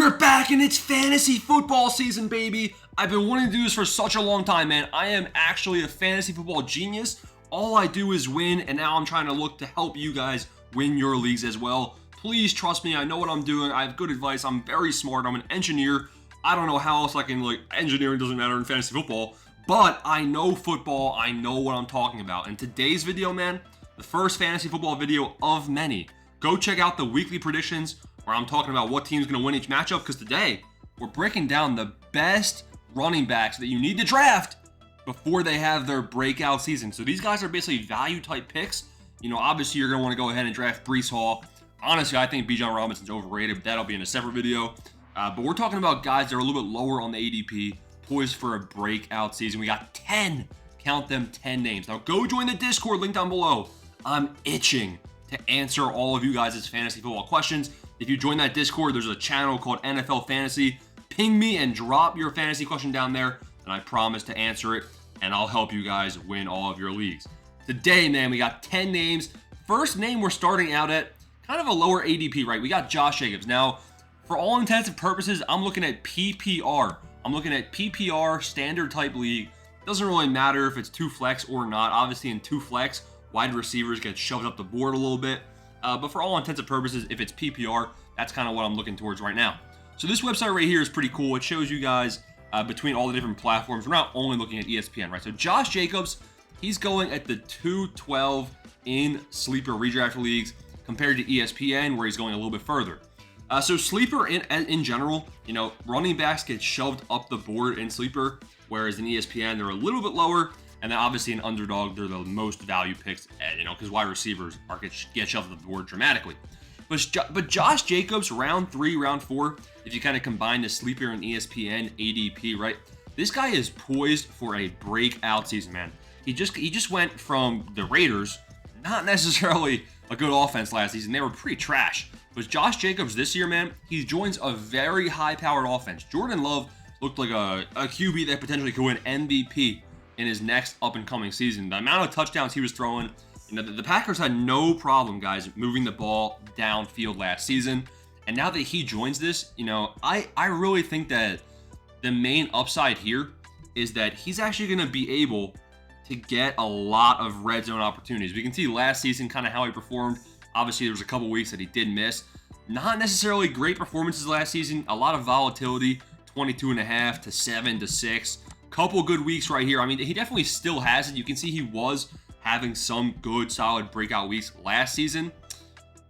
We're back and it's fantasy football season, baby. I've been wanting to do this for such a long time, man. I am actually a fantasy football genius. All I do is win, and now I'm trying to look to help you guys win your leagues as well. Please trust me. I know what I'm doing. I have good advice. I'm very smart. I'm an engineer. I don't know how else I can, engineering doesn't matter in fantasy football, but I know football. I know what I'm talking about. And today's video, man, the first fantasy football video of many. Go check out the weekly predictions where I'm talking about what team's going to win each matchup, because today we're breaking down the best running backs that you need to draft before they have their breakout season. So these guys are basically value type picks. You know, obviously you're going to want to go ahead and draft Breece Hall. Honestly, I think Bijan Robinson's overrated, but that'll be in a separate video. But we're talking about guys that are a little bit lower on the ADP, poised for a breakout season. We got 10, count them, 10 names. Now go join the Discord, link down below. I'm itching to answer all of you guys' fantasy football questions. If you join that Discord, there's a channel called NFL Fantasy. Ping me and drop your fantasy question down there, and I promise to answer it, and I'll help you guys win all of your leagues. Today, man, we got 10 names. First name we're starting out at, kind of a lower ADP, right? We got Josh Jacobs. Now, for all intents and purposes, I'm looking at PPR. I'm looking at PPR standard type league. Doesn't really matter if it's 2 flex or not. Obviously, in 2 flex, wide receivers get shoved up the board a little bit. But for all intents and purposes, if it's PPR, that's kind of what I'm looking towards right now. So this website right here is pretty cool. It shows you guys between all the different platforms. We're not only looking at ESPN, right? So Josh Jacobs, he's going at the 212 in sleeper redraft leagues compared to ESPN, where he's going a little bit further. So sleeper in general, you know, running backs get shoved up the board in sleeper, whereas in ESPN, they're a little bit lower. And then obviously in underdog, they're the most value picks, you know, because wide receivers get shoved up the board dramatically. But Josh Jacobs, round 3, round 4, if you kind of combine the sleeper and ESPN ADP, right? This guy is poised for a breakout season, man. He just went from the Raiders, not necessarily a good offense last season. They were pretty trash. But Josh Jacobs this year, man, he joins a very high-powered offense. Jordan Love looked like a QB that potentially could win MVP in his next up-and-coming season. The amount of touchdowns he was throwing, you know, the Packers had no problem, guys, moving the ball downfield last season. And now that he joins this, you know, I really think that the main upside here is that he's actually going to be able to get a lot of red zone opportunities. We can see last season kind of how he performed. Obviously, there was a couple weeks that he did miss. Not necessarily great performances last season. A lot of volatility, 22.5 to 7 to 6. Couple good weeks right here. I mean, he definitely still has it. You can see he was having some good, solid breakout weeks last season,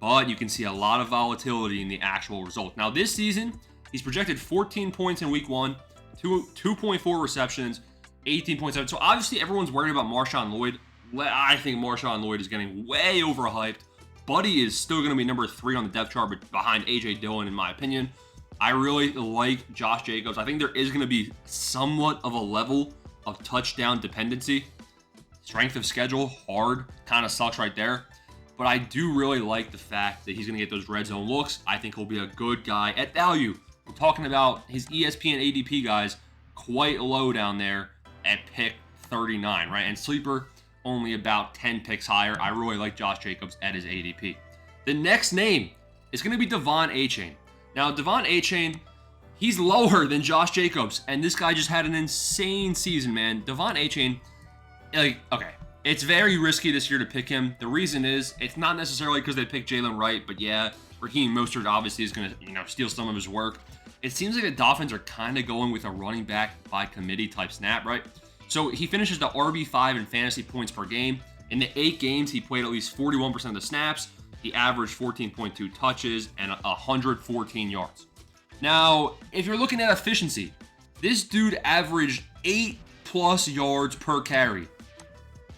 but you can see a lot of volatility in the actual result. Now, this season, he's projected 14 points in week 1, 2.4 receptions, 18.7. So obviously, everyone's worried about Marshawn Lloyd. I think Marshawn Lloyd is getting way overhyped. Buddy is still going to be number 3 on the depth chart, but behind A.J. Dillon, in my opinion. I really like Josh Jacobs. I think there is going to be somewhat of a level of touchdown dependency. Strength of schedule, hard, kind of sucks right there. But I do really like the fact that he's going to get those red zone looks. I think he'll be a good guy at value. We're talking about his ESPN ADP guys quite low down there at pick 39, right? And sleeper, only about 10 picks higher. I really like Josh Jacobs at his ADP. The next name is going to be Devon Achane. Now, Devon Achane, he's lower than Josh Jacobs, and this guy just had an insane season, man. Devon Achane, okay, it's very risky this year to pick him. The reason is, it's not necessarily because they picked Jalen Wright, but yeah, Raheem Mostert obviously is going to, steal some of his work. It seems like the Dolphins are kind of going with a running back by committee type snap, right? So he finishes the RB5 in fantasy points per game. In the 8 games, he played at least 41% of the snaps. He averaged 14.2 touches and 114 yards. Now, if you're looking at efficiency, this dude averaged 8+ yards per carry.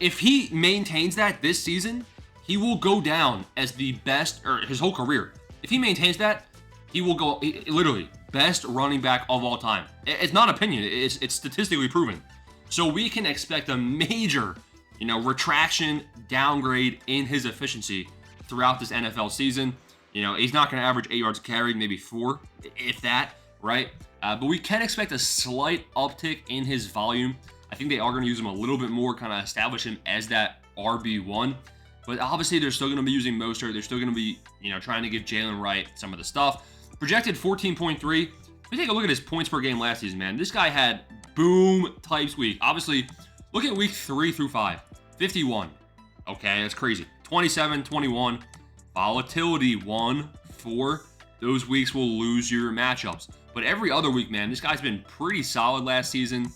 If he maintains that this season, he will go down as the best, or his whole career. If he maintains that, he will go, literally, best running back of all time. It's not opinion, it's statistically proven. So we can expect a major, retraction, downgrade in his efficiency throughout this NFL season. He's not going to average 8 yards a carry, maybe 4, if that, right? But we can expect a slight uptick in his volume. I think they are going to use him a little bit more, kind of establish him as that RB1. But obviously, they're still going to be using Mostert. They're still going to be, trying to give Jalen Wright some of the stuff. Projected 14.3. If we take a look at his points per game last season, man, this guy had boom types week. Obviously, look at week 3 through 5. 51. Okay, that's crazy. 27, 21. Volatility 1, 4. Those weeks will lose your matchups. But every other week, man, this guy's been pretty solid last season.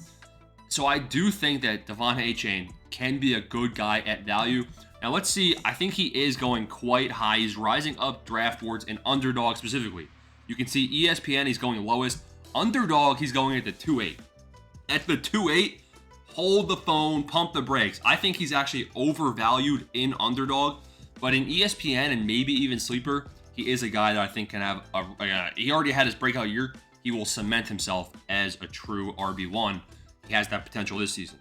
So I do think that Devonta Chain can be a good guy at value. Now let's see. I think he is going quite high. He's rising up draft boards and underdog specifically. You can see ESPN, he's going lowest. Underdog, he's going at the 2.8. At the 2.8, hold the phone, pump the brakes. I think he's actually overvalued in underdog. But in ESPN and maybe even Sleeper, he is a guy that I think can have he already had his breakout year. He will cement himself as a true RB1. He has that potential this season.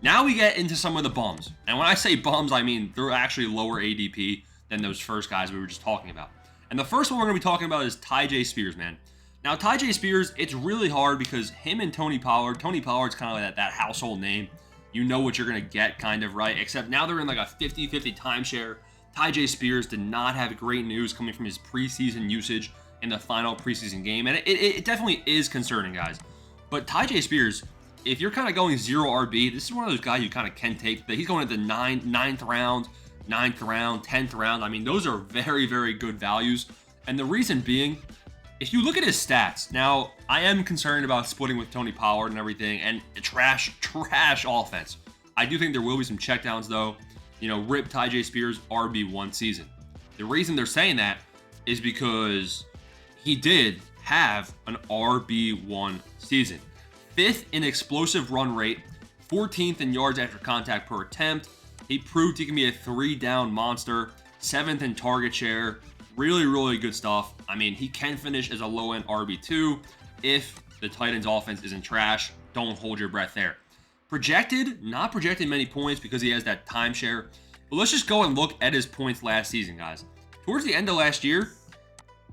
Now we get into some of the bums. And when I say bums, I mean they're actually lower ADP than those first guys we were just talking about. And the first one we're going to be talking about is TaiJ Spears, man. Now, TaiJ Spears, it's really hard because him and Tony Pollard's kind of like that household name. You know what you're going to get kind of, right? Except now they're in like a 50-50 timeshare. TaiJ Spears did not have great news coming from his preseason usage in the final preseason game. And it definitely is concerning, guys. But TaiJ Spears, if you're kind of going 0 RB, this is one of those guys you kind of can take. He's going at the 9th round, 10th round. I mean, those are very, very good values. And the reason being, if you look at his stats, now I am concerned about splitting with Tony Pollard and everything, and trash offense. I do think there will be some checkdowns though. You know, rip TaiJ Spears RB1 season. The reason they're saying that is because he did have an RB1 season. 5th in explosive run rate, 14th in yards after contact per attempt. He proved he can be a 3-down monster. 7th in target share. Really, really good stuff. I mean, he can finish as a low-end RB2 if the Titans offense isn't trash. Don't hold your breath there. Projected, not projected many points because he has that timeshare. But let's just go and look at his points last season, guys. Towards the end of last year,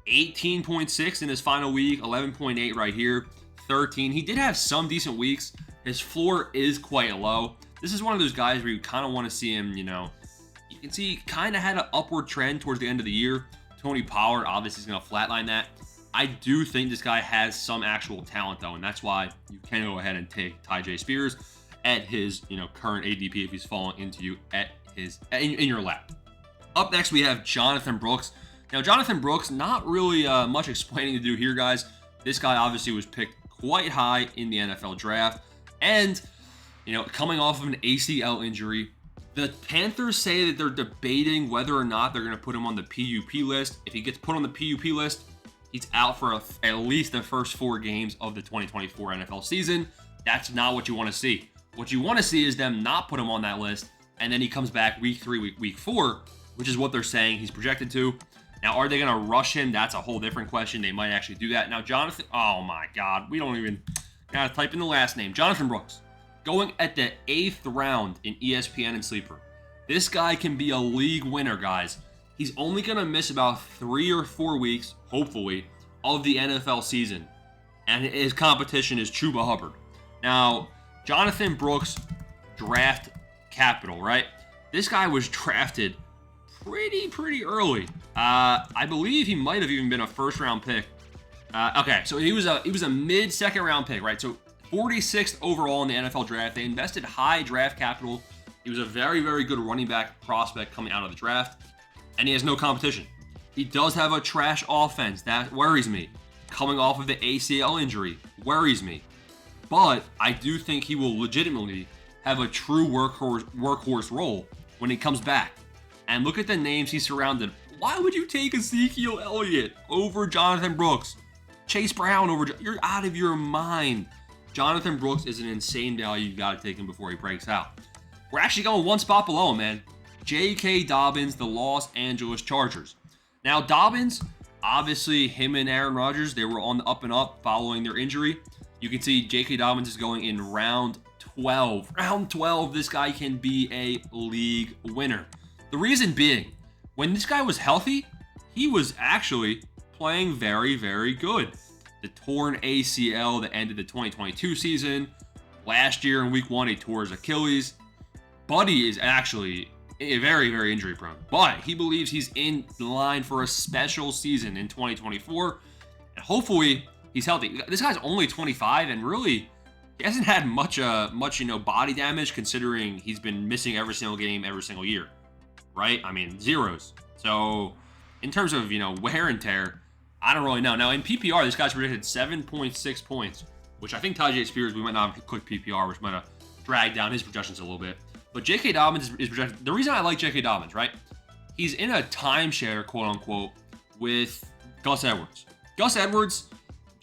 18.6 in his final week, 11.8 right here, 13. He did have some decent weeks. His floor is quite low. This is one of those guys where you kind of want to see him, you know, you can see he kind of had an upward trend towards the end of the year. Tony Pollard obviously is going to flatline that. I do think this guy has some actual talent, though, and that's why you can go ahead and take TaiJ Spears at his, you know, current ADP if he's falling into you at his in your lap. Up next, we have Jonathan Brooks. Now, Jonathan Brooks, not really much explaining to do here, guys. This guy obviously was picked quite high in the NFL draft, and you know, coming off of an ACL injury. The Panthers say that they're debating whether or not they're going to put him on the PUP list. If he gets put on the PUP list, he's out for at least the first 4 games of the 2024 NFL season. That's not what you want to see. What you want to see is them not put him on that list, and then he comes back week 3, week 4, which is what they're saying he's projected to. Now, are they going to rush him? That's a whole different question. They might actually do that. Now, Jonathan, oh my God, we don't even got to type in the last name. Jonathan Brooks. Going at the 8th round in ESPN and Sleeper. This guy can be a league winner, guys. He's only going to miss about 3 or 4 weeks, hopefully, of the NFL season. And his competition is Chuba Hubbard. Now, Jonathan Brooks, draft capital, right? This guy was drafted pretty early. I believe he might have even been a first-round pick. Okay, so he was a mid-second round pick, right? So 46th overall in the NFL draft. They invested high draft capital. He was a very, very good running back prospect coming out of the draft, and he has no competition. He does have a trash offense. That worries me. Coming off of the ACL injury worries me. But I do think he will legitimately have a true workhorse role when he comes back. And look at the names he's surrounded. Why would you take Ezekiel Elliott over Jonathan Brooks? Chase Brown over... You're out of your mind. Jonathan Brooks is an insane value. You got to take him before he breaks out. We're actually going one spot below him, man. J.K. Dobbins, the Los Angeles Chargers. Now, Dobbins, obviously, him and Aaron Rodgers, they were on the up and up following their injury. You can see J.K. Dobbins is going in round 12. Round 12, this guy can be a league winner. The reason being, when this guy was healthy, he was actually playing very, very good. The torn ACL that ended the 2022 season. Last year in week 1, he tore his Achilles. Buddy is actually very, very injury prone, but he believes he's in line for a special season in 2024. and hopefully he's healthy. This guy's only 25, and really he hasn't had much body damage considering he's been missing every single game every single year, right? I mean, zeros. So in terms of wear and tear, I don't really know. Now in PPR, this guy's predicted 7.6 points, which I think TaiJ Spears, we might not have clicked PPR, which might have dragged down his projections a little bit. But J.K. Dobbins is projected. The reason I like J.K. Dobbins, right? He's in a timeshare, quote unquote, with Gus Edwards. Gus Edwards,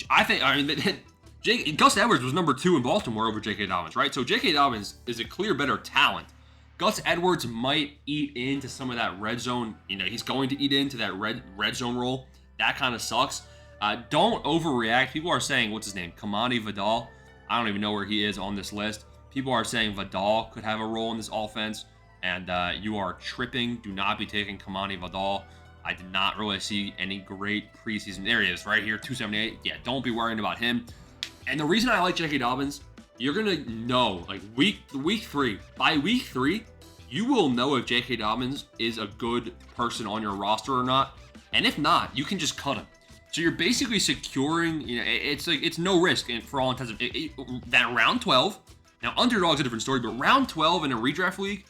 Gus Edwards was number 2 in Baltimore over J.K. Dobbins, right? So J.K. Dobbins is a clear better talent. Gus Edwards might eat into some of that red zone. He's going to eat into that red zone role. That kind of sucks. Don't overreact. People are saying, what's his name? Kamani Vidal. I don't even know where he is on this list. People are saying Vidal could have a role in this offense, and you are tripping. Do not be taking Kamani Vidal. I did not really see any great preseason. There he is, right here, 278. Yeah, don't be worrying about him. And the reason I like J.K. Dobbins, you're gonna know, like week 3. By week 3, you will know if J.K. Dobbins is a good person on your roster or not. And if not, you can just cut him. So you're basically securing. It's no risk for all intents. That round 12. Now, underdog's a different story, but round 12 in a redraft league,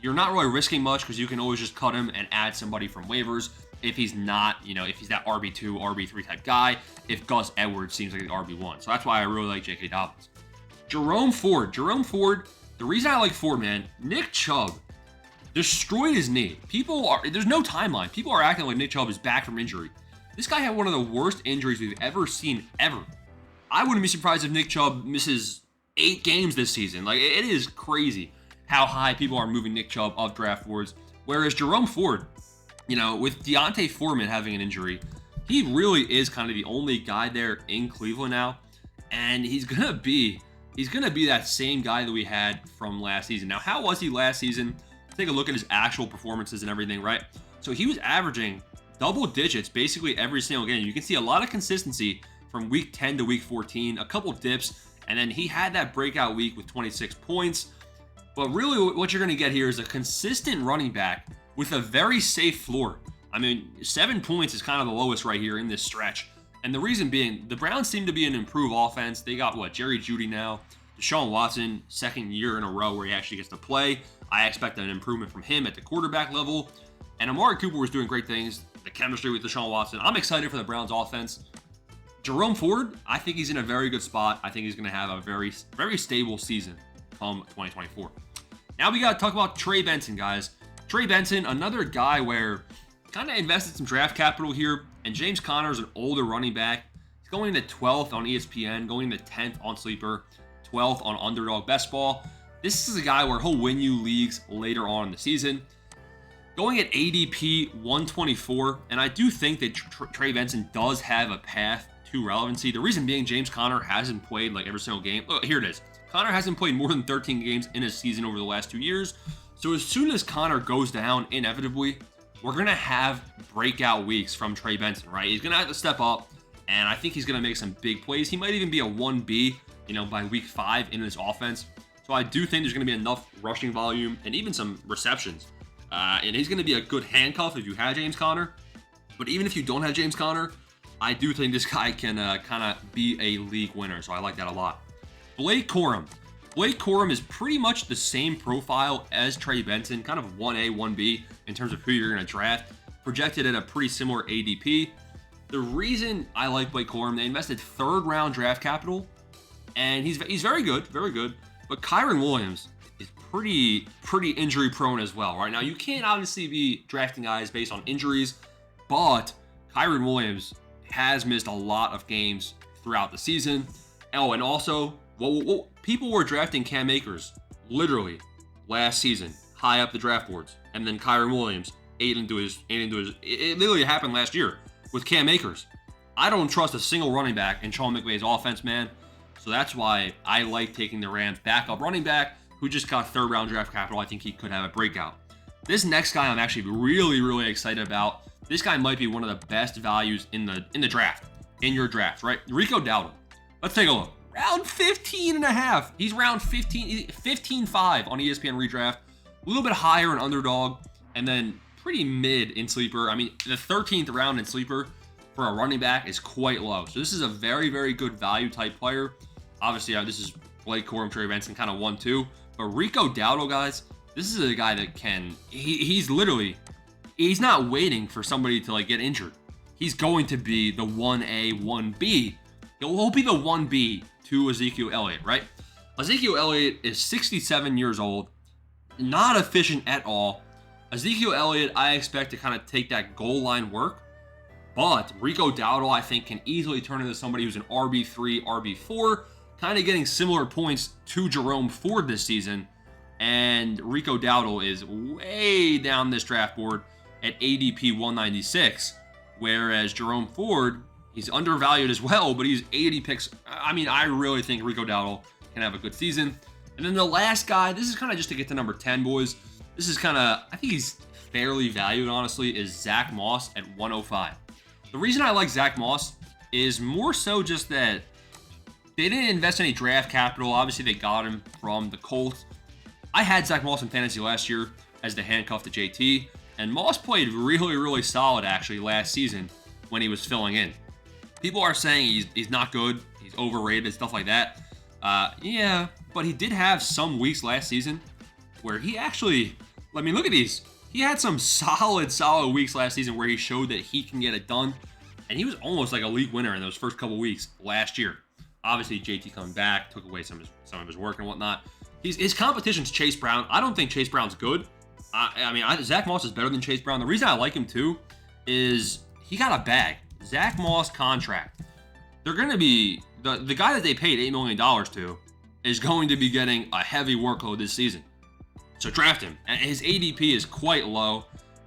you're not really risking much because you can always just cut him and add somebody from waivers if he's not, if he's that RB2, RB3 type guy, if Gus Edwards seems like the RB1. So that's why I really like J.K. Dobbins. Jerome Ford, the reason I like Ford, man, Nick Chubb destroyed his knee. There's no timeline. People are acting like Nick Chubb is back from injury. This guy had one of the worst injuries we've ever seen, ever. I wouldn't be surprised if Nick Chubb misses 8 games this season. Like, it is crazy how high people are moving Nick Chubb up draft boards. Whereas Jerome Ford, with Devonta Freeman having an injury, he really is kind of the only guy there in Cleveland now. And he's gonna be that same guy that we had from last season. Now, how was he last season? Take a look at his actual performances and everything, right? So he was averaging double digits basically every single game. You can see a lot of consistency from week 10 to week 14, a couple dips, and then he had that breakout week with 26 points. But really what you're going to get here is a consistent running back with a very safe floor. I mean, 7 points is kind of the lowest right here in this stretch. And the reason being, the Browns seem to be an improved offense. They got, Jerry Jeudy now. Deshaun Watson, second year in a row where he actually gets to play. I expect an improvement from him at the quarterback level. And Amari Cooper was doing great things. The chemistry with Deshaun Watson. I'm excited for the Browns offense. Jerome Ford, I think he's in a very good spot. I think he's going to have a very, very stable season come 2024. Now we got to talk about Trey Benson, guys. Trey Benson, another guy where kind of invested some draft capital here. And James Conner is an older running back. He's going to 12th on ESPN, going to 10th on Sleeper, 12th on Underdog Best Ball. This is a guy where he'll win you leagues later on in the season. Going at ADP 124, and I do think that Trey Benson does have a path to relevancy. The reason being, James Conner hasn't played like every single game. Oh, here it is. Conner hasn't played more than 13 games in a season over the last 2 years. So as soon as Conner goes down, inevitably, we're going to have breakout weeks from Trey Benson, right? He's going to have to step up, and I think he's going to make some big plays. He might even be a 1B, by week 5 in this offense. So I do think there's going to be enough rushing volume and even some receptions. And he's going to be a good handcuff if you have James Conner. But even if you don't have James Conner, I do think this guy can kind of be a league winner. So I like that a lot. Blake Corum. Blake Corum is pretty much the same profile as Trey Benson, kind of 1A, 1B in terms of who you're going to draft. Projected at a pretty similar ADP. The reason I like Blake Corum, they invested 3rd round draft capital. And he's very good, very good. But Kyren Williams is pretty injury prone as well, right? Now, you can't obviously be drafting guys based on injuries, but Kyren Williams has missed a lot of games throughout the season. Oh, and also, people were drafting Cam Akers literally last season, high up the draft boards, and then Kyren Williams ate into his. It literally happened last year with Cam Akers. I don't trust a single running back in Sean McVay's offense, man. So that's why I like taking the Rams backup running back who just got 3rd round draft capital. I think he could have a breakout. This next guy I'm actually really excited about. This guy might be one of the best values in the draft, in your draft, right? Rico Dowdle. Let's take a look. Round 15.5. He's round 15.5 on ESPN redraft. A little bit higher in Underdog, and then pretty mid in Sleeper. I mean, the 13th round in Sleeper. for a running back is quite low. So this is a very, very good value type player. Obviously, this is Blake Corum, Trey Benson, kind of 1-2. But Rico Dowdle, guys, this is a guy that can, he's not waiting for somebody to like get injured. He's going to be the 1A, 1B. He'll be the 1B to Ezekiel Elliott, right? Ezekiel Elliott is 67 years old, not efficient at all. Ezekiel Elliott, I expect to kind of take that goal line work. But Rico Dowdle, I think, can easily turn into somebody who's an RB3, RB4, kind of getting similar points to Jerome Ford this season. And Rico Dowdle is way down this draft board at ADP 196, whereas Jerome Ford, he's undervalued as well, but he's 80 picks. I mean, I really think Rico Dowdle can have a good season. And then the last guy, this is kind of just to get to number 10, boys. This is kind of, I think he's fairly valued, honestly, is Zach Moss at 105. The reason I like Zach Moss is more so just that they didn't invest any draft capital. Obviously, they got him from the Colts. I had Zach Moss in fantasy last year as the handcuff to JT, and Moss played really, really solid, actually, last season when he was filling in. People are saying he's not good, he's overrated, stuff like that. Yeah, but he did have some weeks last season where he actually, I mean, look at these. He had some solid weeks last season where he showed that he can get it done. And he was almost like a league winner in those first couple weeks last year. Obviously, JT coming back, took away some of his work and whatnot. His competition's Chase Brown. I don't think Chase Brown's good. I mean, Zach Moss is better than Chase Brown. The reason I like him too is he got a bag. Zach Moss contract. They're going to be, the guy that they paid $8 million to is going to be getting a heavy workload this season. So draft him. And his ADP is quite low.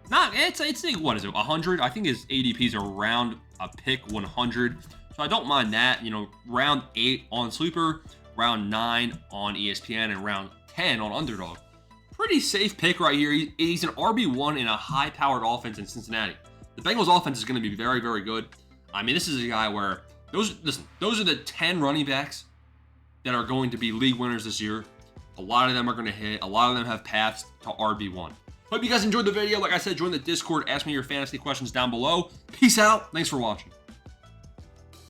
It's what is it, 100? I think his ADP is around a pick 100. So I don't mind that. You know, round 8 on Sleeper, round 9 on ESPN, and round 10 on Underdog. Pretty safe pick right here. He's an RB1 in a high-powered offense in Cincinnati. The Bengals offense is going to be very, very good. I mean, this is a guy where, those are the 10 running backs that are going to be league winners this year. A lot of them are going to hit. A lot of them have paths to RB1. Hope you guys enjoyed the video. Like I said, join the Discord. Ask me your fantasy questions down below. Peace out. Thanks for watching.